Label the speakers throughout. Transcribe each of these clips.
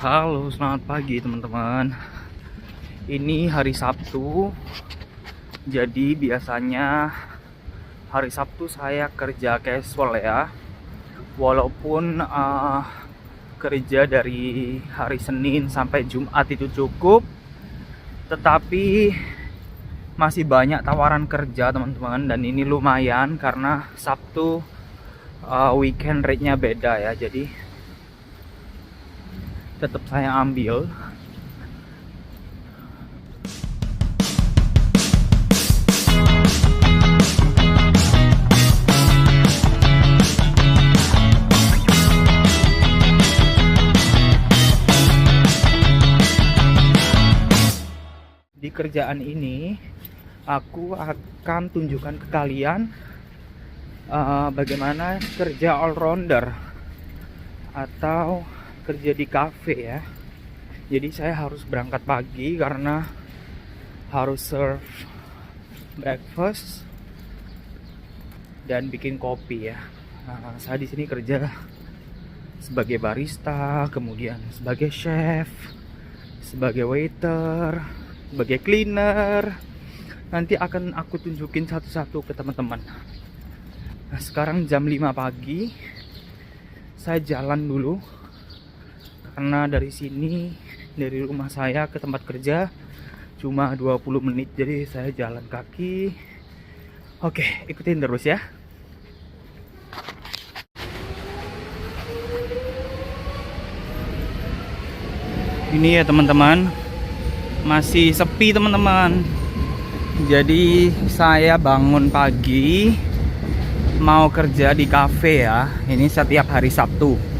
Speaker 1: Halo, selamat pagi teman-teman. Ini hari Sabtu. Jadi biasanya hari Sabtu saya kerja casual ya. Walaupun kerja dari hari Senin sampai Jumat itu cukup, tetapi masih banyak tawaran kerja teman-teman. Dan ini lumayan karena Sabtu weekend rate-nya beda ya. Jadi tetap saya ambil. Di kerjaan ini aku akan tunjukkan ke kalian bagaimana kerja all rounder atau kerja di cafe ya. Jadi saya harus berangkat pagi karena harus serve breakfast dan bikin kopi ya. Saya di sini kerja sebagai barista, kemudian sebagai chef, sebagai waiter, sebagai cleaner. Nanti akan aku tunjukin satu-satu ke teman-teman. Nah, sekarang jam 5 pagi. Saya jalan dulu karena dari sini, dari rumah saya ke tempat kerja cuma 20 menit. Jadi saya jalan kaki. Oke, ikutin terus ya. Ini ya teman-teman, masih sepi teman-teman. Jadi saya bangun pagi mau kerja di cafe ya. Ini setiap hari Sabtu.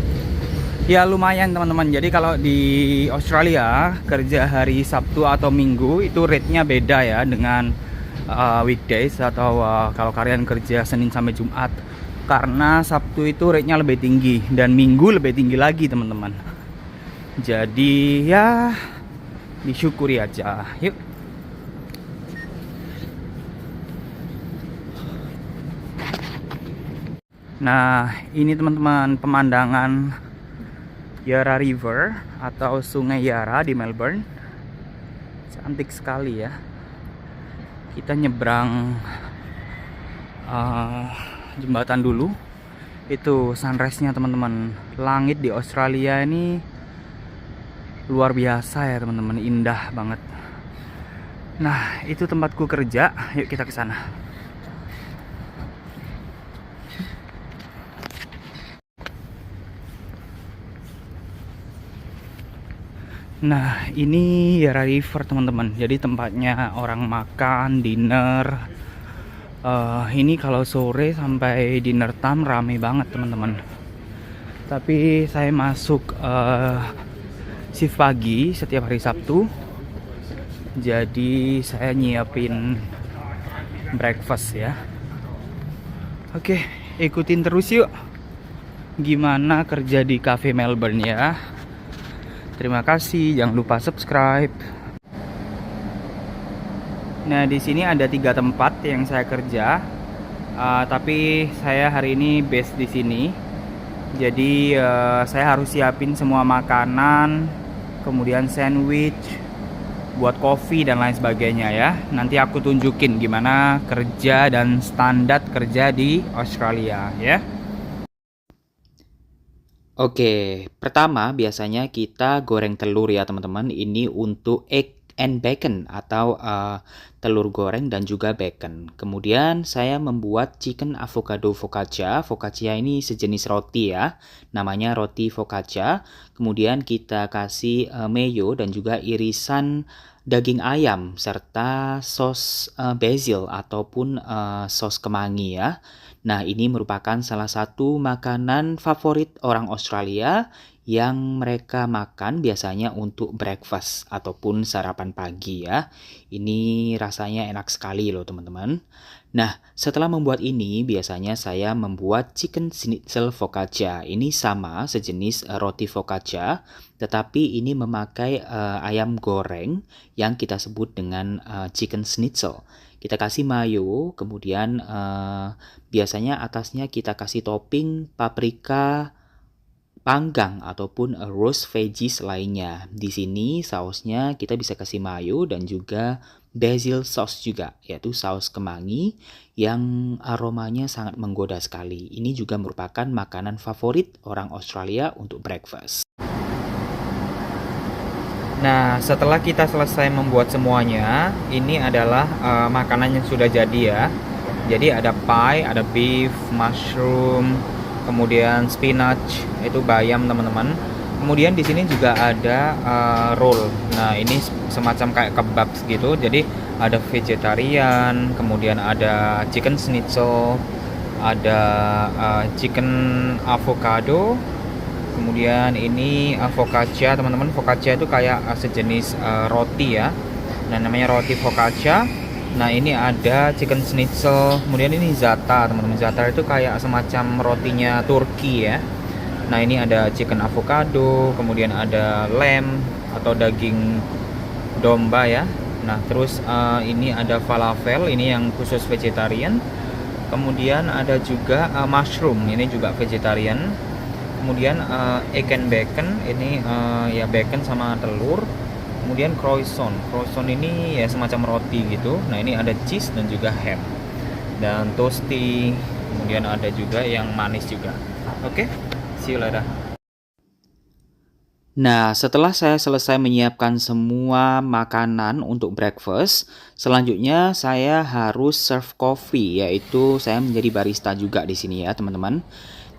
Speaker 1: Ya lumayan teman-teman. Jadi kalau di Australia kerja hari Sabtu atau Minggu itu rate-nya beda ya dengan weekdays atau kalau kalian kerja Senin sampai Jumat. Karena Sabtu itu rate-nya lebih tinggi dan Minggu lebih tinggi lagi teman-teman. Jadi ya disyukuri aja. Yuk. Nah, ini teman-teman pemandangan Yarra River atau Sungai Yarra di Melbourne. Cantik sekali ya. Kita nyebrang jembatan dulu. Itu sunrise-nya teman-teman. Langit di Australia ini luar biasa ya teman-teman, indah banget. Nah, itu tempatku kerja. Yuk kita ke sana. Nah, ini Yarra River teman-teman. Jadi tempatnya orang makan, dinner. Ini kalau sore sampai dinner time rame banget teman-teman. Tapi saya masuk shift pagi setiap hari Sabtu. Jadi saya nyiapin breakfast ya. Oke, ikutin terus yuk gimana kerja di Cafe Melbourne ya. Terima kasih, jangan lupa subscribe. Nah, di sini ada 3 tempat yang saya kerja. Tapi saya hari ini base di sini. Jadi saya harus siapin semua makanan, kemudian sandwich, buat kopi dan lain sebagainya ya. Nanti aku tunjukin gimana kerja dan standar kerja di Australia ya. Oke, pertama biasanya kita goreng telur ya teman-teman. Ini untuk egg and bacon atau telur goreng dan juga bacon. Kemudian saya membuat chicken avocado focaccia. Focaccia ini sejenis roti ya, namanya roti focaccia. Kemudian kita kasih mayo dan juga irisan daging ayam serta sos basil ataupun sos kemangi ya. Nah, ini merupakan salah satu makanan favorit orang Australia yang mereka makan biasanya untuk breakfast ataupun sarapan pagi ya. Ini rasanya enak sekali loh teman-teman. Nah, setelah membuat ini biasanya saya membuat chicken schnitzel focaccia. Ini sama sejenis roti focaccia, tetapi ini memakai ayam goreng yang kita sebut dengan chicken schnitzel. Kita kasih mayo, kemudian biasanya atasnya kita kasih topping paprika, panggang ataupun roast veggies lainnya. Di sini sausnya kita bisa kasih mayo dan juga basil sauce juga, yaitu saus kemangi yang aromanya sangat menggoda sekali. Ini juga merupakan makanan favorit orang Australia untuk breakfast. Nah, setelah kita selesai membuat semuanya, ini adalah makanan yang sudah jadi ya. Jadi ada pie, ada beef, mushroom, kemudian spinach, itu bayam teman-teman. Kemudian di sini juga ada roll. Nah, ini semacam kayak kebab gitu. Jadi ada vegetarian, kemudian ada chicken schnitzel, ada chicken avocado. Kemudian ini focaccia teman-teman. Focaccia itu kayak sejenis roti ya. Nah, namanya roti focaccia. Nah, ini ada chicken schnitzel. Kemudian ini za'atar teman-teman. Za'atar itu kayak semacam rotinya Turki ya. Nah, ini ada chicken avocado, kemudian ada lamb atau daging domba ya. Nah, terus ini ada falafel, ini yang khusus vegetarian. Kemudian ada juga mushroom, ini juga vegetarian. Kemudian egg and bacon, ini ya bacon sama telur. Kemudian croissant ini ya semacam roti gitu. Nah, ini ada cheese dan juga ham dan toasty. Kemudian ada juga yang manis juga. Oke, see you later. Nah, setelah saya selesai menyiapkan semua makanan untuk breakfast, selanjutnya saya harus serve coffee, yaitu saya menjadi barista juga di sini ya, teman-teman.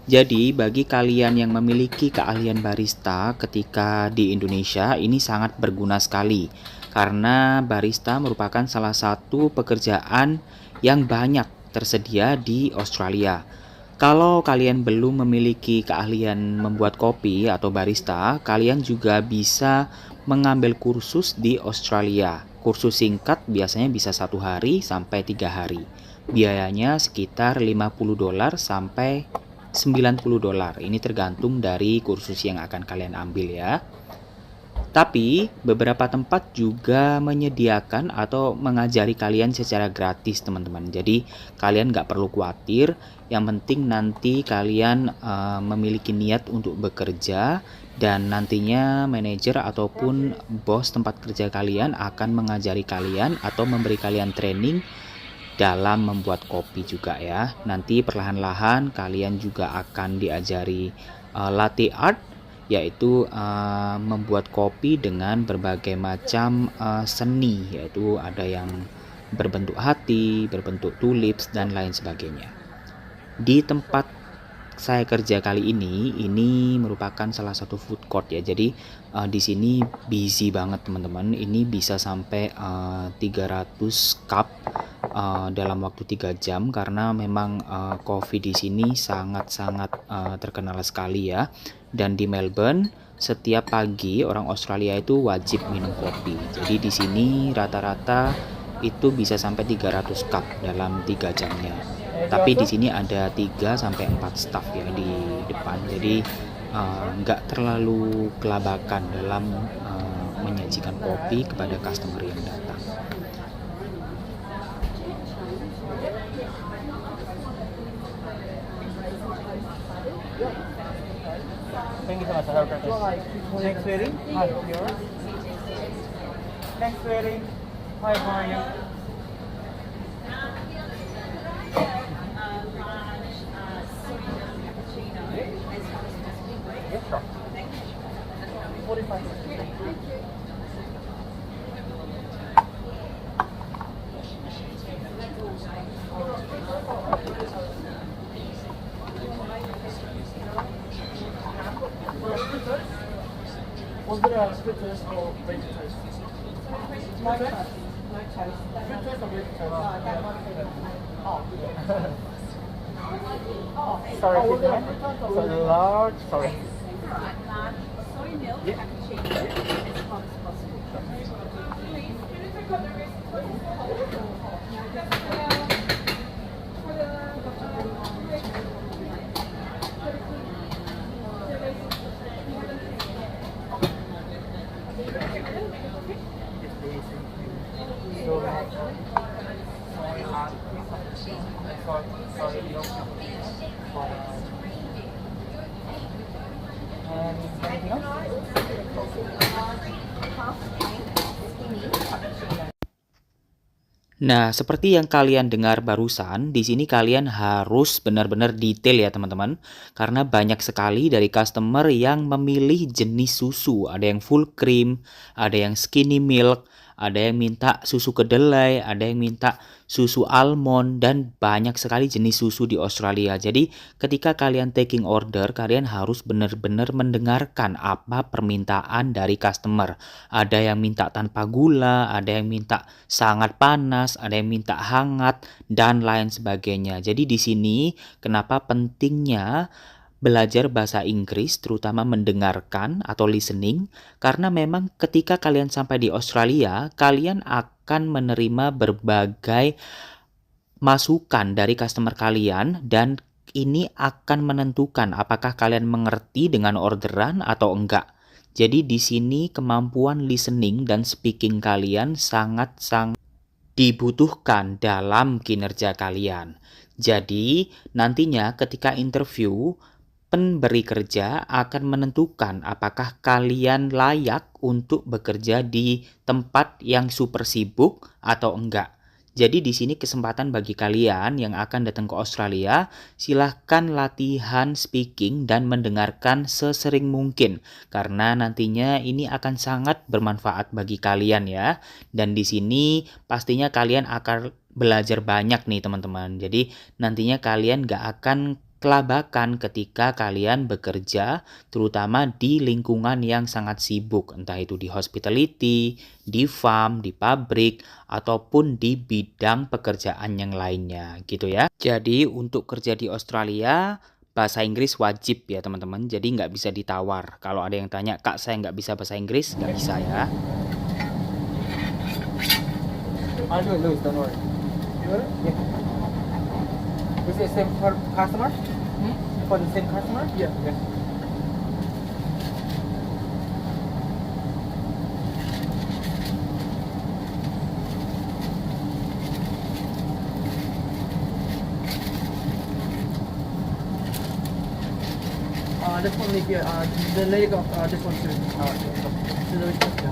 Speaker 1: Jadi, bagi kalian yang memiliki keahlian barista ketika di Indonesia, ini sangat berguna sekali. Karena barista merupakan salah satu pekerjaan yang banyak tersedia di Australia. Kalau kalian belum memiliki keahlian membuat kopi atau barista, kalian juga bisa mengambil kursus di Australia. Kursus singkat biasanya bisa 1 hari sampai 3 hari. Biayanya sekitar $50 sampai $90. Ini tergantung dari kursus yang akan kalian ambil ya. Tapi beberapa tempat juga menyediakan atau mengajari kalian secara gratis teman-teman. Jadi kalian nggak perlu khawatir. Yang penting nanti kalian memiliki niat untuk bekerja dan nantinya manajer ataupun bos tempat kerja kalian akan mengajari kalian atau memberi kalian training dalam membuat kopi juga ya. Nanti perlahan-lahan kalian juga akan diajari latte art, yaitu membuat kopi dengan berbagai macam seni, yaitu ada yang berbentuk hati, berbentuk tulips dan lain sebagainya. Di tempat saya kerja kali ini merupakan salah satu food court ya. Jadi di sini busy banget teman-teman. Ini bisa sampai 300 cup dalam waktu 3 jam karena memang coffee di sini sangat-sangat terkenal sekali ya. Dan di Melbourne setiap pagi orang Australia itu wajib minum kopi. Jadi di sini rata-rata itu bisa sampai 300 cup dalam 3 jamnya. Tapi di sini ada 3 sampai 4 staff ya di depan. Jadi nggak terlalu kelabakan dalam menyajikan kopi kepada customer yang datang.
Speaker 2: Thank you so much. I have a Next wedding? Hi, yours. Next wedding. Hi, how are you? Yes, sure. 45. Was there a split toast or veggie toast? No toast. Split toast or veggie toast? Oh. Sorry, so large. Sorry. Yeah. Anything else?
Speaker 1: Nah, seperti yang kalian dengar barusan, di sini kalian harus benar-benar detail ya teman-teman. Karena banyak sekali dari customer yang memilih jenis susu. Ada yang full cream, ada yang skinny milk, ada yang minta susu kedelai, ada yang minta susu almond, dan banyak sekali jenis susu di Australia. Jadi ketika kalian taking order, kalian harus benar-benar mendengarkan apa permintaan dari customer. Ada yang minta tanpa gula, ada yang minta sangat panas, ada yang minta hangat, dan lain sebagainya. Jadi di sini kenapa pentingnya belajar bahasa Inggris, terutama mendengarkan atau listening, karena memang ketika kalian sampai di Australia, kalian akan menerima berbagai masukan dari customer kalian, dan ini akan menentukan apakah kalian mengerti dengan orderan atau enggak. Jadi di sini kemampuan listening dan speaking kalian sangat-sangat dibutuhkan dalam kinerja kalian. Jadi, nantinya ketika interview, pemberi kerja akan menentukan apakah kalian layak untuk bekerja di tempat yang super sibuk atau enggak. Jadi di sini kesempatan bagi kalian yang akan datang ke Australia, silahkan latihan speaking dan mendengarkan sesering mungkin. Karena nantinya ini akan sangat bermanfaat bagi kalian ya. Dan di sini pastinya kalian akan belajar banyak nih teman-teman. Jadi nantinya kalian gak akan kelabakan ketika kalian bekerja, terutama di lingkungan yang sangat sibuk, entah itu di hospitality, di farm, di pabrik, ataupun di bidang pekerjaan yang lainnya gitu ya. Jadi untuk kerja di Australia, bahasa Inggris wajib ya teman-teman, jadi nggak bisa ditawar. Kalau ada yang tanya, "Kak, saya nggak bisa bahasa Inggris," nggak bisa ya.
Speaker 2: I'll do it, Louis, don't worry. You got it? Yeah. Is it same for customer? For the same customer? Yeah. Yeah. This one maybe the leg of this one too. To the yeah.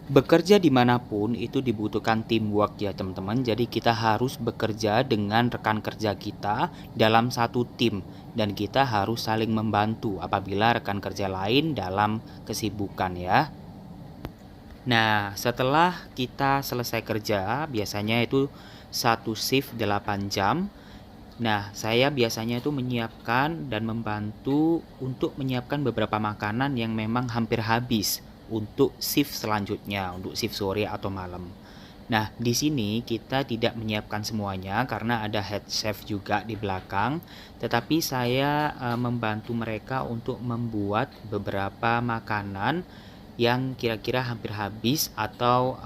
Speaker 1: Bekerja dimanapun itu dibutuhkan teamwork ya teman-teman. Jadi kita harus bekerja dengan rekan kerja kita dalam satu tim. Dan kita harus saling membantu apabila rekan kerja lain dalam kesibukan ya. Nah, setelah kita selesai kerja, biasanya itu satu shift 8 jam. Nah, saya biasanya itu menyiapkan dan membantu untuk menyiapkan beberapa makanan yang memang hampir habis untuk shift selanjutnya, untuk shift sore atau malam. Nah, di sini kita tidak menyiapkan semuanya karena ada head chef juga di belakang, tetapi saya membantu mereka untuk membuat beberapa makanan yang kira-kira hampir habis atau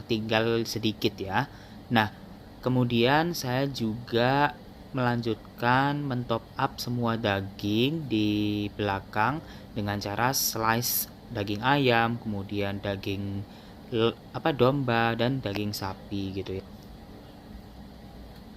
Speaker 1: tinggal sedikit ya. Nah, kemudian saya juga melanjutkan mentop up semua daging di belakang dengan cara slice daging ayam, kemudian daging domba dan daging sapi gitu ya.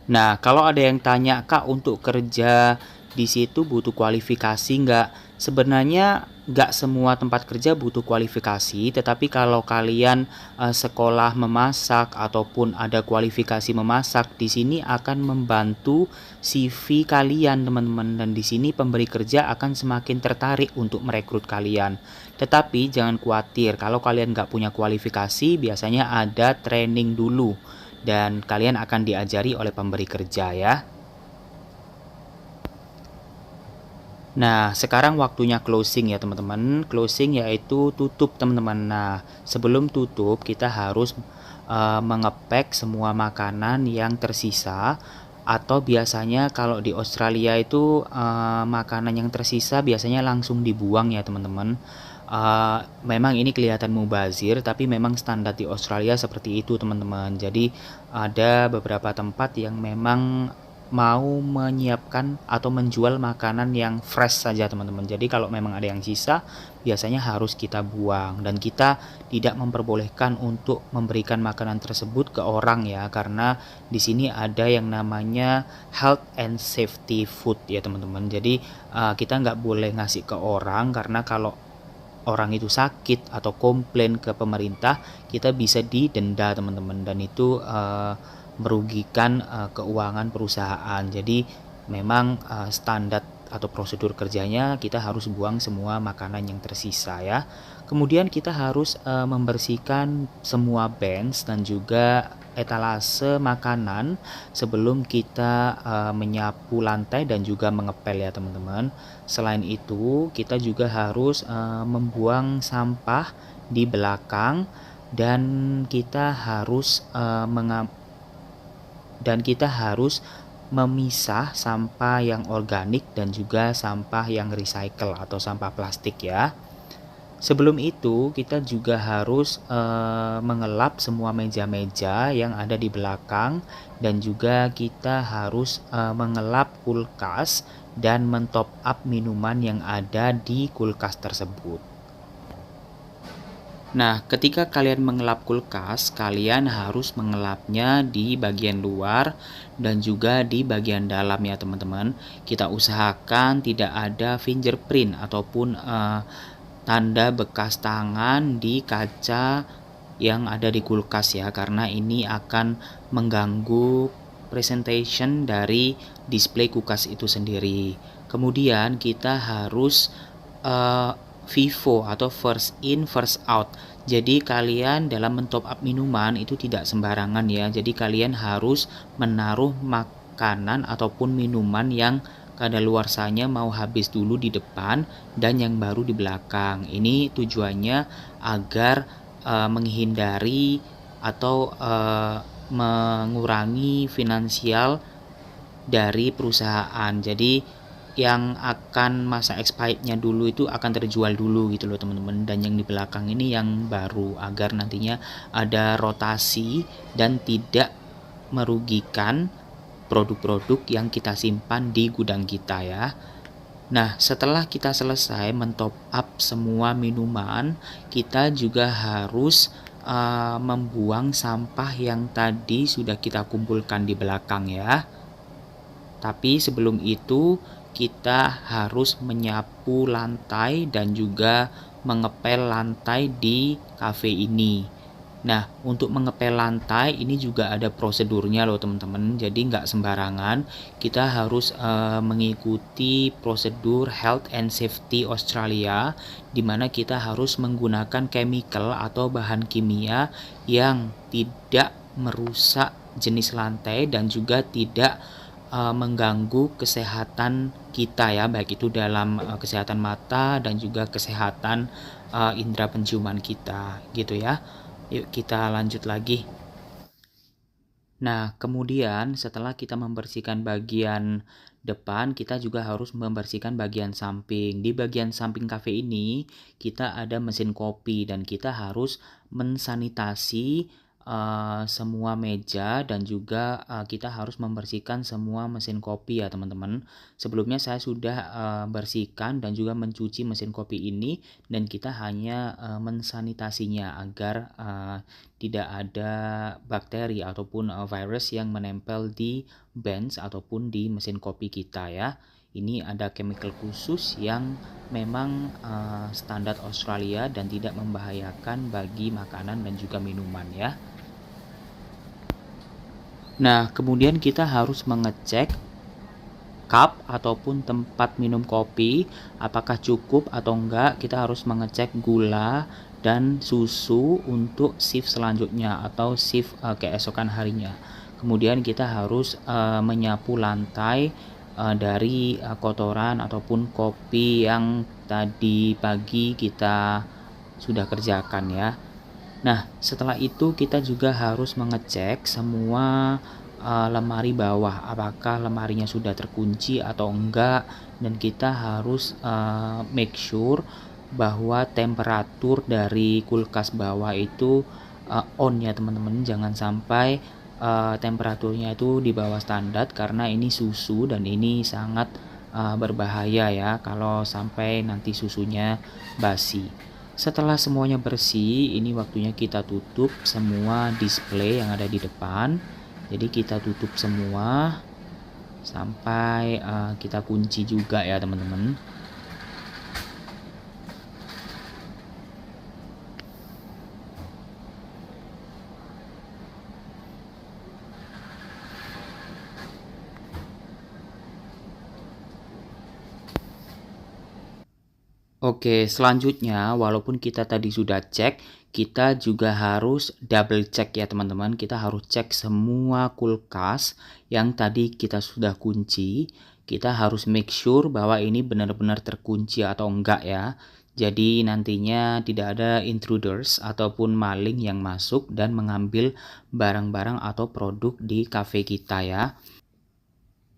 Speaker 1: Nah, kalau ada yang tanya, "Kak, untuk kerja di situ butuh kualifikasi nggak?" Sebenarnya nggak semua tempat kerja butuh kualifikasi, tetapi kalau kalian sekolah memasak ataupun ada kualifikasi memasak, di sini akan membantu CV kalian teman-teman, dan di sini pemberi kerja akan semakin tertarik untuk merekrut kalian. Tetapi jangan khawatir, kalau kalian nggak punya kualifikasi, biasanya ada training dulu dan kalian akan diajari oleh pemberi kerja ya. Nah, sekarang waktunya closing ya teman-teman. Closing yaitu tutup teman-teman. Nah, sebelum tutup kita harus mengepek semua makanan yang tersisa, atau biasanya kalau di Australia itu makanan yang tersisa biasanya langsung dibuang ya teman-teman. Memang ini kelihatan mubazir, tapi memang standar di Australia seperti itu teman-teman. Jadi ada beberapa tempat yang memang mau menyiapkan atau menjual makanan yang fresh saja teman-teman. Jadi kalau memang ada yang sisa, biasanya harus kita buang, dan kita tidak memperbolehkan untuk memberikan makanan tersebut ke orang ya, karena di sini ada yang namanya health and safety food ya teman-teman. Jadi kita nggak boleh ngasih ke orang, karena kalau orang itu sakit atau komplain ke pemerintah, kita bisa didenda teman-teman, dan itu merugikan keuangan perusahaan. Jadi memang standar atau prosedur kerjanya kita harus buang semua makanan yang tersisa ya. Kemudian kita harus membersihkan semua bench dan juga etalase makanan sebelum kita menyapu lantai dan juga mengepel ya teman-teman. Selain itu, kita juga harus membuang sampah di belakang, dan kita harus memisah sampah yang organik dan juga sampah yang recycle atau sampah plastik ya. Sebelum itu kita juga harus mengelap semua meja-meja yang ada di belakang, dan juga kita harus mengelap kulkas dan mentop up minuman yang ada di kulkas tersebut. Nah, ketika kalian mengelap kulkas, kalian harus mengelapnya di bagian luar dan juga di bagian dalam ya teman-teman. Kita usahakan tidak ada fingerprint ataupun tanda bekas tangan di kaca yang ada di kulkas ya, karena ini akan mengganggu presentation dari display kulkas itu sendiri. Kemudian kita harus FIFO atau first in first out. Jadi kalian dalam mentop up minuman itu tidak sembarangan ya. Jadi kalian harus menaruh makanan ataupun minuman yang kadaluarsanya mau habis dulu di depan dan yang baru di belakang. Ini tujuannya agar menghindari atau mengurangi finansial dari perusahaan. Jadi yang akan masa expirednya dulu itu akan terjual dulu gitu loh teman-teman, dan yang di belakang ini yang baru, agar nantinya ada rotasi dan tidak merugikan produk-produk yang kita simpan di gudang kita ya. Nah, setelah kita selesai mentop up semua minuman, kita juga harus membuang sampah yang tadi sudah kita kumpulkan di belakang ya. Tapi sebelum itu kita harus menyapu lantai dan juga mengepel lantai di cafe ini. Nah, untuk mengepel lantai ini juga ada prosedurnya loh teman-teman. Jadi nggak sembarangan. Kita harus mengikuti prosedur Health and Safety Australia, di mana kita harus menggunakan chemical atau bahan kimia yang tidak merusak jenis lantai dan juga tidak mengganggu kesehatan kita ya, baik itu dalam kesehatan mata dan juga kesehatan indera penciuman kita gitu ya. Yuk kita lanjut lagi. Nah, kemudian setelah kita membersihkan bagian depan, kita juga harus membersihkan bagian samping. Di bagian samping kafe ini, kita ada mesin kopi dan kita harus mensanitasi semua meja, dan juga kita harus membersihkan semua mesin kopi ya teman-teman. Sebelumnya saya sudah bersihkan dan juga mencuci mesin kopi ini, dan kita hanya mensanitasinya agar tidak ada bakteri ataupun virus yang menempel di bench ataupun di mesin kopi kita ya. Ini ada chemical khusus yang memang standar Australia dan tidak membahayakan bagi makanan dan juga minuman ya. Nah, kemudian kita harus mengecek cup ataupun tempat minum kopi apakah cukup atau enggak. Kita harus mengecek gula dan susu untuk shift selanjutnya atau shift keesokan harinya. Kemudian kita harus menyapu lantai dari kotoran ataupun kopi yang tadi pagi kita sudah kerjakan ya. Nah, setelah itu kita juga harus mengecek semua lemari bawah, apakah lemarinya sudah terkunci atau enggak, dan kita harus make sure bahwa temperatur dari kulkas bawah itu on ya teman-teman. Jangan sampai temperaturnya itu di bawah standar, karena ini susu dan ini sangat berbahaya ya kalau sampai nanti susunya basi. Setelah semuanya bersih, ini waktunya kita tutup semua display yang ada di depan. Jadi kita tutup semua sampai kita kunci juga ya teman-teman. Oke, selanjutnya walaupun kita tadi sudah cek, kita juga harus double check ya teman-teman. Kita harus cek semua kulkas yang tadi kita sudah kunci. Kita harus make sure bahwa ini benar-benar terkunci atau enggak ya. Jadi nantinya tidak ada intruders ataupun maling yang masuk dan mengambil barang-barang atau produk di cafe kita ya.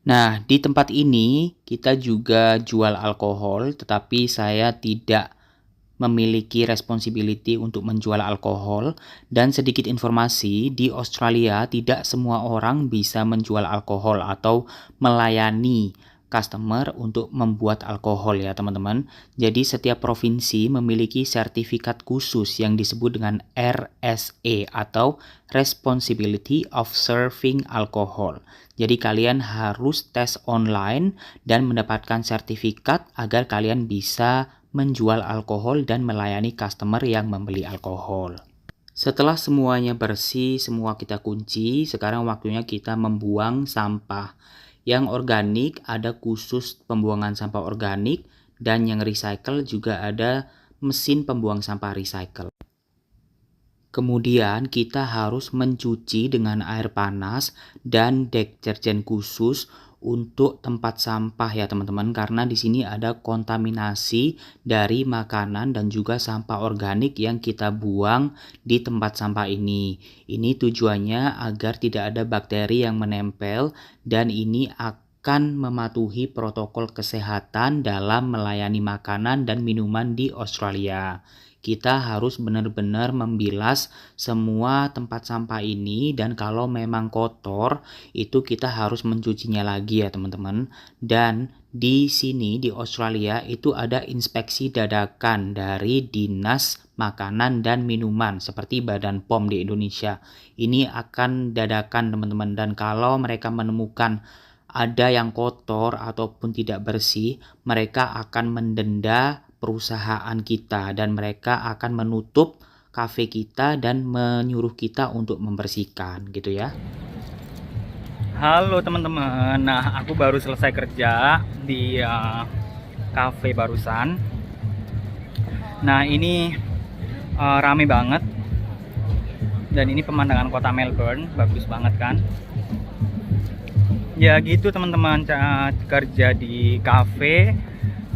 Speaker 1: Nah, di tempat ini kita juga jual alkohol, tetapi saya tidak memiliki responsibility untuk menjual alkohol. Dan sedikit informasi, di Australia tidak semua orang bisa menjual alkohol atau melayani customer untuk membuat alkohol ya teman-teman. Jadi setiap provinsi memiliki sertifikat khusus yang disebut dengan RSA atau Responsibility of Serving Alcohol. Jadi kalian harus tes online dan mendapatkan sertifikat agar kalian bisa menjual alkohol dan melayani customer yang membeli alkohol. Setelah semuanya bersih, semua kita kunci, sekarang waktunya kita membuang sampah. Yang organik ada khusus pembuangan sampah organik, dan yang recycle juga ada mesin pembuang sampah recycle. Kemudian kita harus mencuci dengan air panas dan deterjen khusus untuk tempat sampah ya teman-teman, karena di sini ada kontaminasi dari makanan dan juga sampah organik yang kita buang di tempat sampah ini. Ini tujuannya agar tidak ada bakteri yang menempel, dan ini akan mematuhi protokol kesehatan dalam melayani makanan dan minuman di Australia. Kita harus benar-benar membilas semua tempat sampah ini, dan kalau memang kotor itu kita harus mencucinya lagi ya teman-teman. Dan di sini di Australia itu ada inspeksi dadakan dari Dinas Makanan dan Minuman seperti Badan POM di Indonesia. Ini akan dadakan teman-teman, dan kalau mereka menemukan ada yang kotor ataupun tidak bersih, mereka akan mendenda perusahaan kita dan mereka akan menutup kafe kita dan menyuruh kita untuk membersihkan gitu ya. Halo teman-teman, nah aku baru selesai kerja di kafe barusan. Nah ini rame banget, dan ini pemandangan kota Melbourne, bagus banget kan. Ya gitu teman-teman, kerja di kafe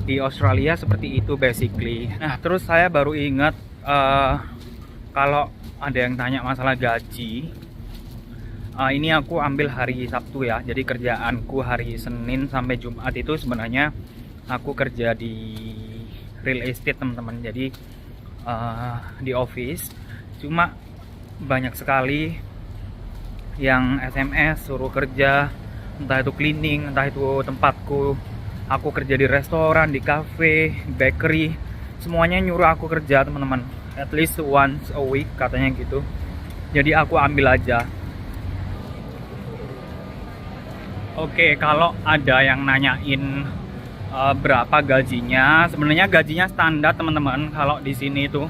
Speaker 1: di Australia seperti itu basically. Nah terus saya baru ingat kalau ada yang tanya masalah gaji, ini aku ambil hari Sabtu ya. Jadi kerjaanku hari Senin sampai Jumat itu sebenarnya aku kerja di real estate teman-teman. Jadi di office, cuma banyak sekali yang SMS suruh kerja, entah itu cleaning, entah itu tempatku. Aku kerja di restoran, di cafe, bakery, semuanya nyuruh aku kerja teman-teman. At least once a week katanya gitu. Jadi aku ambil aja. Oke, kalau ada yang nanyain berapa gajinya. Sebenarnya gajinya standar teman-teman. Kalau di sini itu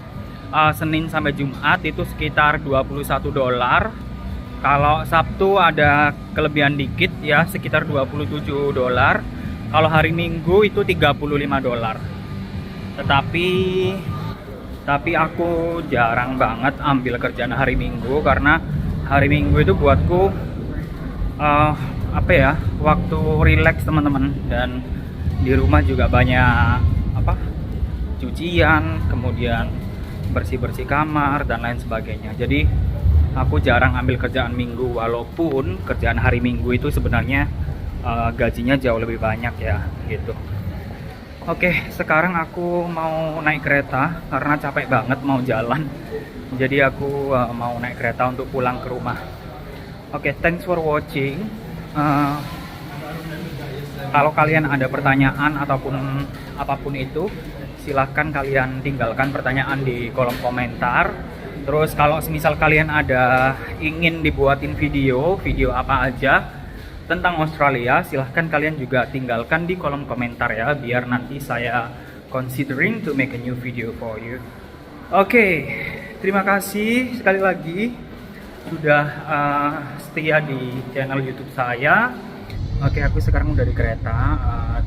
Speaker 1: Senin sampai Jumat itu sekitar $21. Kalau Sabtu ada kelebihan dikit ya, sekitar $27. Kalau hari Minggu itu $35. Tapi aku jarang banget ambil kerjaan hari Minggu karena hari Minggu itu buatku apa ya, waktu relax teman-teman, dan di rumah juga banyak cucian, kemudian bersih-bersih kamar dan lain sebagainya. Jadi aku jarang ambil kerjaan Minggu, walaupun kerjaan hari Minggu itu sebenarnya gajinya jauh lebih banyak ya gitu. Oke, sekarang aku mau naik kereta karena capek banget mau jalan. Jadi aku mau naik kereta untuk pulang ke rumah. Oke, thanks for watching. Kalau kalian ada pertanyaan ataupun apapun itu, silahkan kalian tinggalkan pertanyaan di kolom komentar. Terus kalau semisal kalian ada ingin dibuatin video apa aja tentang Australia, silahkan kalian juga tinggalkan di kolom komentar ya, biar nanti saya considering to make a new video for you. Oke, terima kasih sekali lagi sudah setia di channel YouTube saya. Oke, aku sekarang udah di kereta.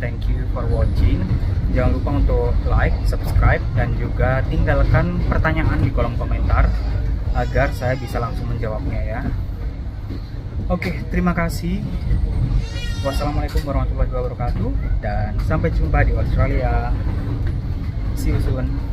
Speaker 1: Thank you for watching. Jangan lupa untuk like, subscribe, dan juga tinggalkan pertanyaan di kolom komentar agar saya bisa langsung menjawabnya ya. Oke, terima kasih. Wassalamualaikum warahmatullahi wabarakatuh, dan sampai jumpa di Australia. See you soon.